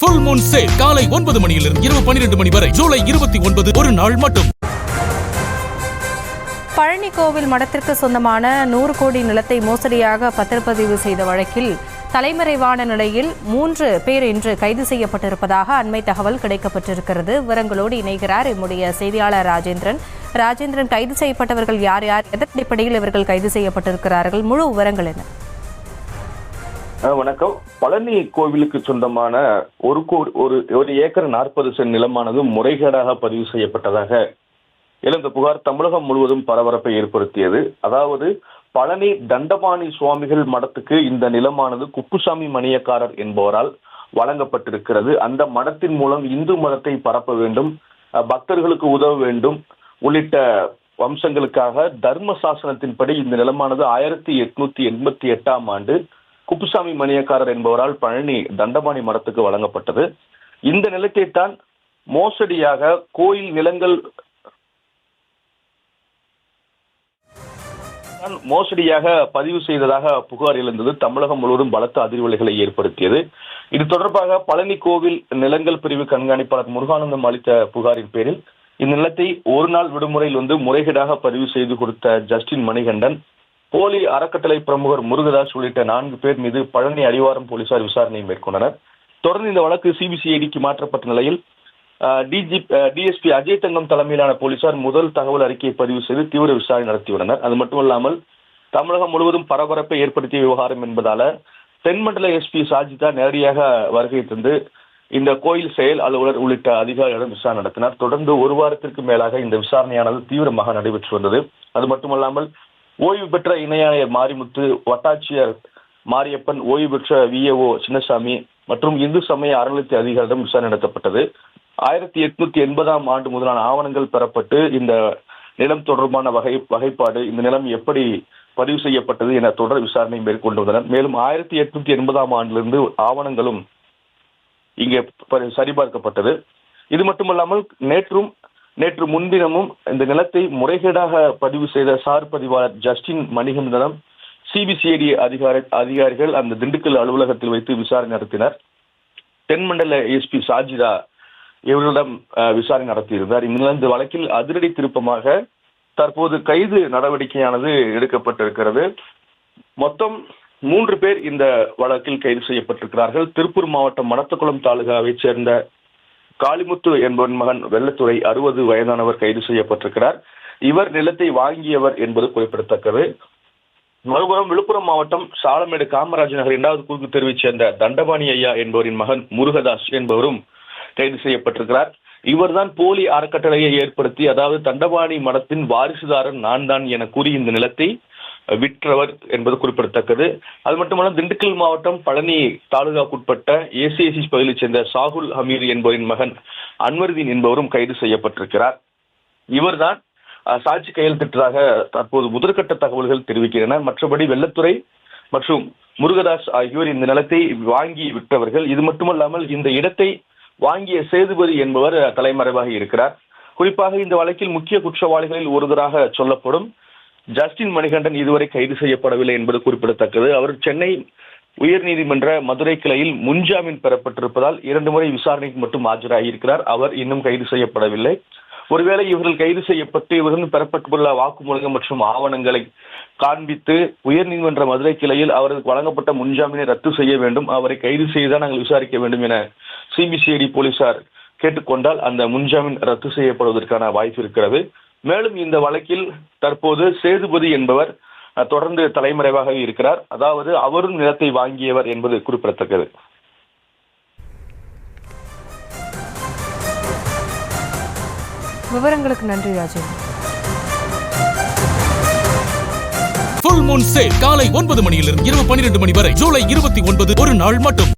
Full Moon sale காலை 9 மணியிலிருந்து இரவு 12 மணி வரை ஜூலை 29 ஒரு நாள் மட்டும். பழனி கோவில் மடத்திற்கு சொந்தமான 100 கோடி நிலத்தை மோசடியாக பத்திரப்பதிவு செய்த வழக்கில் தலைமறைவான நிலையில் 3 பேர் இன்று கைது செய்யப்பட்டிருப்பதாக அண்மை தகவல் கிடைக்கப்பட்டிருக்கிறது. விவரங்களோடு இணைகிறார் எம்முடைய செய்தியாளர் ராஜேந்திரன். கைது செய்யப்பட்டவர்கள் யார் யார், எதன் அடிப்படையில் இவர்கள் கைது செய்யப்பட்டிருக்கிறார்கள், முழு விவரங்கள் என்ன? வணக்கம். பழனி கோவிலுக்கு சொந்தமான ஒரு ஏக்கர் 40 சென்ட் நிலமானது முறைகேடாக பதிவு செய்யப்பட்டதாக எழுந்த புகார் தமிழகம் முழுவதும் பரபரப்பை ஏற்படுத்தியது. அதாவது பழனி தண்டபாணி சுவாமிகள் மடத்துக்கு இந்த நிலமானது குப்புசாமி மணியக்காரர் என்பவரால் வழங்கப்பட்டிருக்கிறது. அந்த மடத்தின் மூலம் இந்து மதத்தை பரப்ப வேண்டும், பக்தர்களுக்கு உதவ வேண்டும் உள்ளிட்ட வம்சங்களுக்காக தர்ம சாசனத்தின்படி இந்த நிலமானது 1888ஆம் ஆண்டு குப்புசாமி மணியக்காரர் என்பவரால் பழனி தண்டபாணி மடத்துக்கு வழங்கப்பட்டது. இந்த நிலத்தை தான் மோசடியாக கோயில் நிலங்கள் மோசடியாக பதிவு செய்ததாக புகார் எழுந்தது. தமிழகம் முழுவதும் பலத்த அதிர்வலைகளை ஏற்படுத்தியது. இது தொடர்பாக பழனி கோவில் நிலங்கள் பிரிவு கண்காணிப்பாளர் முருகானந்தம் அளித்த புகாரின் பேரில் இந்த நிலத்தை ஒரு நாள் விடுமுறையில் முறைகேடாக பதிவு செய்து கொடுத்த ஜஸ்டின் மணிகண்டன், போலி அறக்கட்டளை பிரமுகர் முருகதாஸ் உள்ளிட்ட 4 பேர் மீது பழனி அடிவாரம் போலீசார் விசாரணை மேற்கொண்டனர். தொடர்ந்து இந்த வழக்கு சிபிசிஐடிக்கு மாற்றப்பட்ட நிலையில் டிஎஸ்பி அஜய் தங்கம் தலைமையிலான போலீசார் முதல் தகவல் அறிக்கையை பதிவு செய்து தீவிர விசாரணை நடத்தியுள்ளனர். அது மட்டுமல்லாமல் தமிழகம் முழுவதும் பரபரப்பை ஏற்படுத்திய விவகாரம் என்பதால தென்மண்டல எஸ்பி சாஜிதா நேரடியாக வருகை தந்து இந்த கோயில் செயல் அலுவலர் உள்ளிட்ட அதிகாரிகளிடம் விசாரணை நடத்தினார். தொடர்ந்து ஒரு வாரத்திற்கு மேலாக இந்த விசாரணையானது தீவிரமாக நடைபெற்று வந்தது. அது மட்டுமல்லாமல் ஓய்வு பெற்ற இணை ஆணையர் மாரிமுத்து, வட்டாட்சியர் மாரியப்பன், ஓய்வு பெற்ற விஏஓ சின்னசாமி மற்றும் இந்து சமய அறநிலையத்துறை அதிகாரிடம் விசாரணை நடத்தப்பட்டது. 1880ஆம் ஆண்டு முதலான ஆவணங்கள் பெறப்பட்டு இந்த நிலம் தொடர்பான வகைப்பாடு, இந்த நிலம் எப்படி பதிவு செய்யப்பட்டது என தொடர் விசாரணை மேற்கொண்டு வந்தனர். மேலும் 1880ஆம் ஆண்டிலிருந்து ஆவணங்களும் இங்கே சரிபார்க்கப்பட்டது. இது மட்டுமல்லாமல் நேற்று முன்தினமும் இந்த நிலத்தை முறைகேடாக பதிவு செய்த சார் பதிவாளர் ஜஸ்டின் மணிகண்டனம் சிபிசிஐடி அதிகாரிகள் அந்த திண்டுக்கல் அலுவலகத்தில் வைத்து விசாரணை நடத்தினர். தென்மண்டல எஸ்பி சாஜிதா இவர்களிடம் விசாரணை நடத்தியிருந்தார். இந்த வழக்கில் அதிரடி திருப்பமாக தற்போது கைது நடவடிக்கையானது எடுக்கப்பட்டிருக்கிறது. மொத்தம் 3 பேர் இந்த வழக்கில் கைது செய்யப்பட்டிருக்கிறார்கள். திருப்பூர் மாவட்டம் மணத்தக்குளம் தாலுகாவைச் சேர்ந்த காளிமுத்து என்பவன் மகன் வெள்ளத்துறை 60 வயதானவர் கைது செய்யப்பட்டிருக்கிறார். இவர் நிலத்தை வாங்கியவர் என்பது குறிப்பிடத்தக்கது. மறுபுறம் விழுப்புரம் மாவட்டம் சாலமேடு காமராஜ் நகர் 2வது குறுக்கு தெருவைச் சேர்ந்த தண்டபாணி ஐயா என்பவரின் மகன் முருகதாஸ் என்பவரும் கைது செய்யப்பட்டிருக்கிறார். இவர்தான் போலி அறக்கட்டளையை ஏற்படுத்தி, அதாவது தண்டபாணி மடத்தின் வாரிசுதாரன் நான் தான் என கூறி இந்த நிலத்தை விற்றவர் என்பது குறிப்பிடத்தக்கது. அது மட்டுமல்ல திண்டுக்கல் மாவட்டம் பழனி தாலுகாவுக்குட்பட்ட ஏசிஎஸ்சி பகுதியைச் சேர்ந்த சாகுல் ஹமீர் என்பவரின் மகன் அன்வர்தீன் என்பவரும் கைது செய்யப்பட்டிருக்கிறார். இவர்தான் சாட்சி கையெழுத்திட்டதாக தற்போது முதற்கட்ட தகவல்கள் தெரிவிக்கின்றன. மற்றபடி வெள்ளத்துறை மற்றும் முருகதாஸ் ஆகியோர் இந்த நிலத்தை வாங்கி விற்றவர்கள். இது மட்டுமல்லாமல் இந்த இடத்தை வாங்கிய சேதுபதி என்பவர் தலைமறைவாக இருக்கிறார். குறிப்பாக இந்த வழக்கில் முக்கிய குற்றவாளிகளில் ஒருவராக சொல்லப்படும் ஜஸ்டின் மணிகண்டன் இதுவரை கைது செய்யப்படவில்லை என்பது குறிப்பிடத்தக்கது. அவர் சென்னை உயர்நீதிமன்ற மதுரை கிளையில் முன்ஜாமீன் பெறப்பட்டிருப்பதால் 2 முறை விசாரணைக்கு மட்டும் ஆஜராகியிருக்கிறார். அவர் இன்னும் கைது செய்யப்படவில்லை. ஒருவேளை இவர்கள் கைது செய்யப்பட்டு இவர்கள் பெறப்பட்டுள்ள வாக்குமூலங்கள் மற்றும் ஆவணங்களை காண்பித்து உயர்நீதிமன்ற மதுரை கிளையில் அவருக்கு வழங்கப்பட்ட முன்ஜாமீனை ரத்து செய்ய வேண்டும், அவரை கைது செய்துதான் நாங்கள் விசாரிக்க வேண்டும் என சிபிசிஐடி போலீசார் கேட்டுக்கொண்டால் அந்த முன்ஜாமீன் ரத்து செய்யப்படுவதற்கான வாய்ப்பு இருக்கிறது. மேலும் இந்த வழக்கில் தற்போது சேதுபதி என்பவர் தொடர்ந்து தலைமறைவாக இருக்கிறார். அதாவது அவரும் நிலத்தை வாங்கியவர் என்பது குறிப்பிடத்தக்கது. விவரங்களுக்கு நன்றி ராஜேந்திரன். ஃபுல் மூன் சேல் காலை 9 மணியிலிருந்து இரவு 12 மணி வரை ஜூலை 29 ஒரு நாள் மட்டும்.